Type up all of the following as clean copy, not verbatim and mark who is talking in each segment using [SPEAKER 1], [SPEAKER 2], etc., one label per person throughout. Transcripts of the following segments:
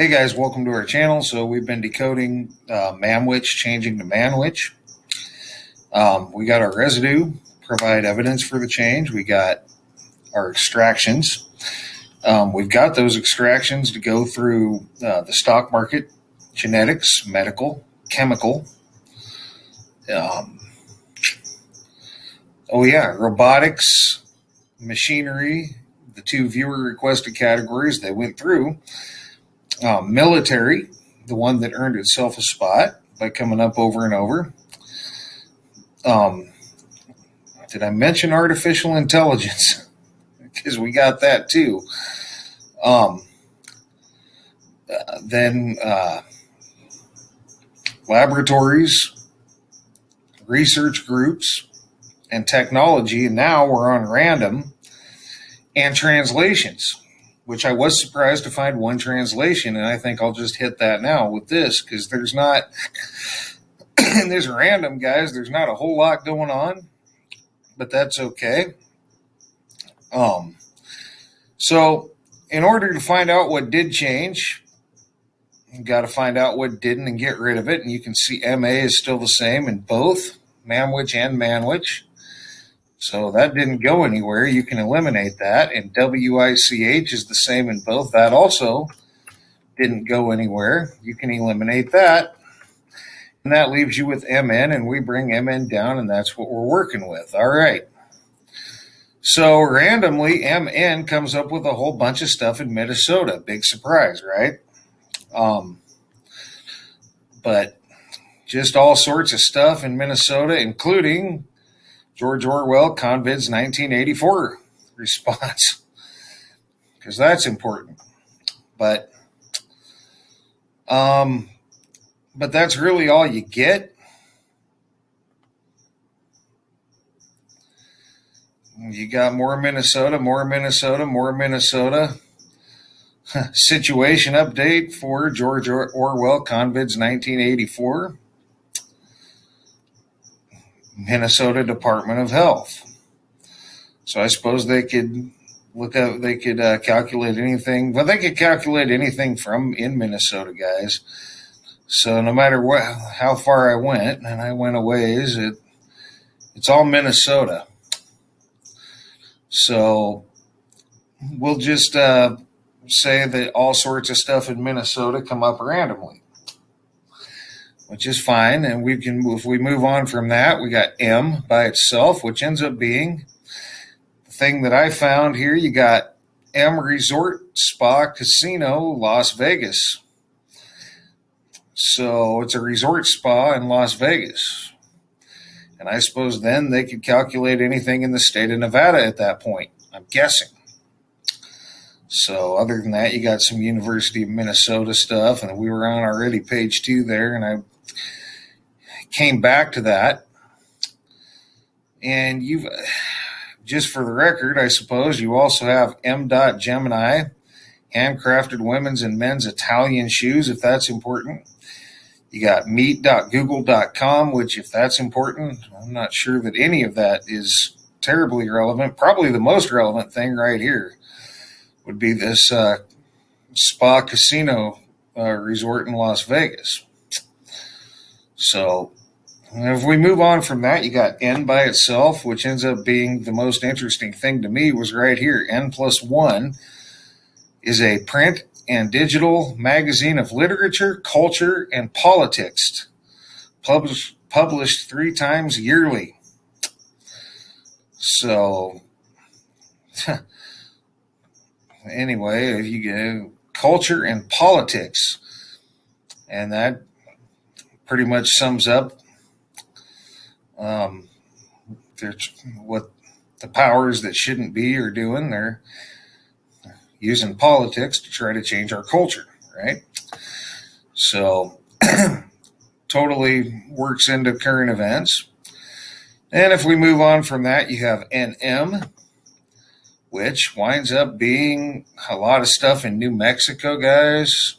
[SPEAKER 1] Hey guys, welcome to our channel. So we've been decoding Mamwich, changing to Manwich. We got our residue, provide evidence for the change. We got our extractions. We've got those extractions to go through the stock market, genetics, medical, chemical. Robotics, machinery, the two viewer requested categories they went through. Military, the one that earned itself a spot by coming up over and over. Did I mention artificial intelligence? Because we got that too. Then laboratories, research groups, and technology. And now we're on random and translations, which I was surprised to find one translation, and I think I'll just hit that now with this because there's not, in this random, guys, there's not a whole lot going on, but that's okay. So in order to find out what did change, you got to find out what didn't and get rid of it, and you can see MA is still the same in both Mamwich and Manwich. So that didn't go anywhere. You can eliminate that. And WICH is the same in both. That also didn't go anywhere. You can eliminate that. And that leaves you with MN, and we bring MN down, and that's what we're working with. All right. So randomly, MN comes up with a whole bunch of stuff in Minnesota. Big surprise, right? But just all sorts of stuff in Minnesota, including George Orwell, Convid's 1984 response, because that's important. But that's really all you get. You got more Minnesota, more Minnesota, more Minnesota. Situation update for George Orwell, Convid's 1984. Minnesota Department of Health. So I suppose they could calculate anything. Well, they could calculate anything from in Minnesota, guys. So no matter how far I went, and I went a ways, it's all Minnesota. So we'll just say that all sorts of stuff in Minnesota come up randomly, which is fine. And we can, if we move on from that, we got M by itself, which ends up being the thing that I found here. You got M Resort Spa Casino, Las Vegas. So it's a resort spa in Las Vegas. And I suppose then they could calculate anything in the state of Nevada at that point, I'm guessing. So other than that, you got some University of Minnesota stuff, and we were on already page 2 there, and I came back to that. And you've, just for the record, I suppose you also have M.Gemini, handcrafted women's and men's Italian shoes, if that's important. You got meet.google.com, which if that's important, I'm not sure that any of that is terribly relevant. Probably the most relevant thing right here would be this spa casino resort in Las Vegas. So if we move on from that, you got N by itself, which ends up being the most interesting thing to me was right here. N+1 is a print and digital magazine of literature, culture, and politics, published 3 times yearly. So anyway, if you get culture and politics, and that pretty much sums up what the powers that shouldn't be are doing. They're using politics to try to change our culture, right? So totally works into current events. And if we move on from that, you have NM, which winds up being a lot of stuff in New Mexico, guys.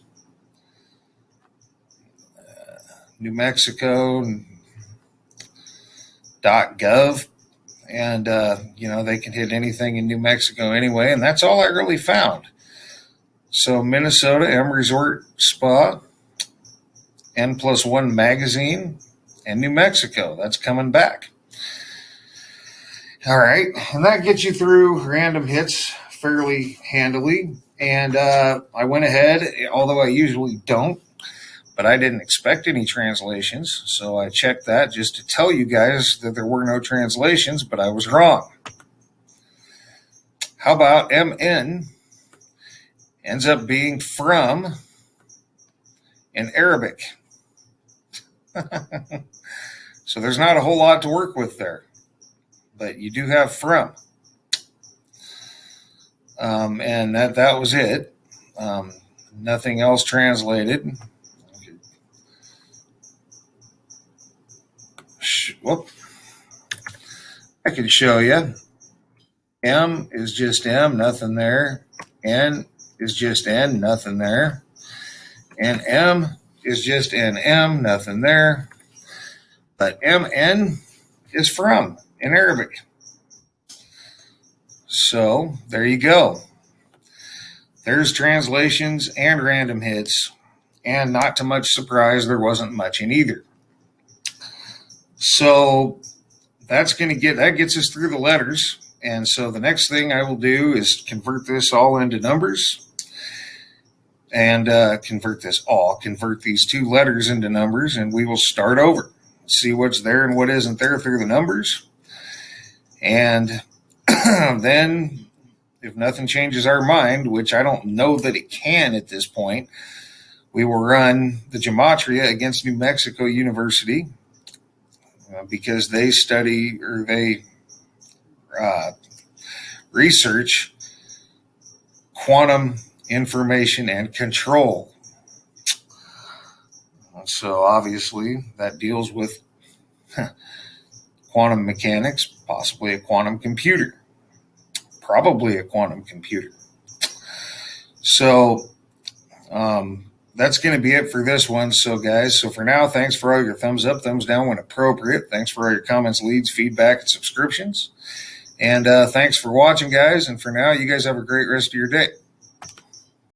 [SPEAKER 1] New Mexico.gov. And, they can hit anything in New Mexico anyway. And that's all I really found. So Minnesota, M Resort Spa, N+1 Magazine, and New Mexico. That's coming back. All right, and that gets you through random hits fairly handily. And I went ahead, although I usually don't, but I didn't expect any translations, so I checked that just to tell you guys that there were no translations, but I was wrong. How about MN ends up being from in Arabic? So there's not a whole lot to work with there, but you do have from. And that was it. Nothing else translated. Whoop. I can show you. M is just M, nothing there. N is just N, nothing there. And M is just NM, nothing there. But MN is from in Arabic. So there you go. There's translations and random hits. And not to much surprise, there wasn't much in either. So that gets us through the letters. And so the next thing I will do is convert this all into numbers and convert these two letters into numbers, and we will start over. See what's there and what isn't there through the numbers. And then if nothing changes our mind, which I don't know that it can at this point, we will run the gematria against New Mexico University because they study or they research quantum information and control. So obviously that deals with quantum mechanics, possibly a quantum computer, probably a quantum computer. So that's going to be it for this one. So guys, so for now, thanks for all your thumbs up, thumbs down when appropriate. Thanks for all your comments, leads, feedback, and subscriptions. And thanks for watching, guys. And for now, you guys have a great rest of your day.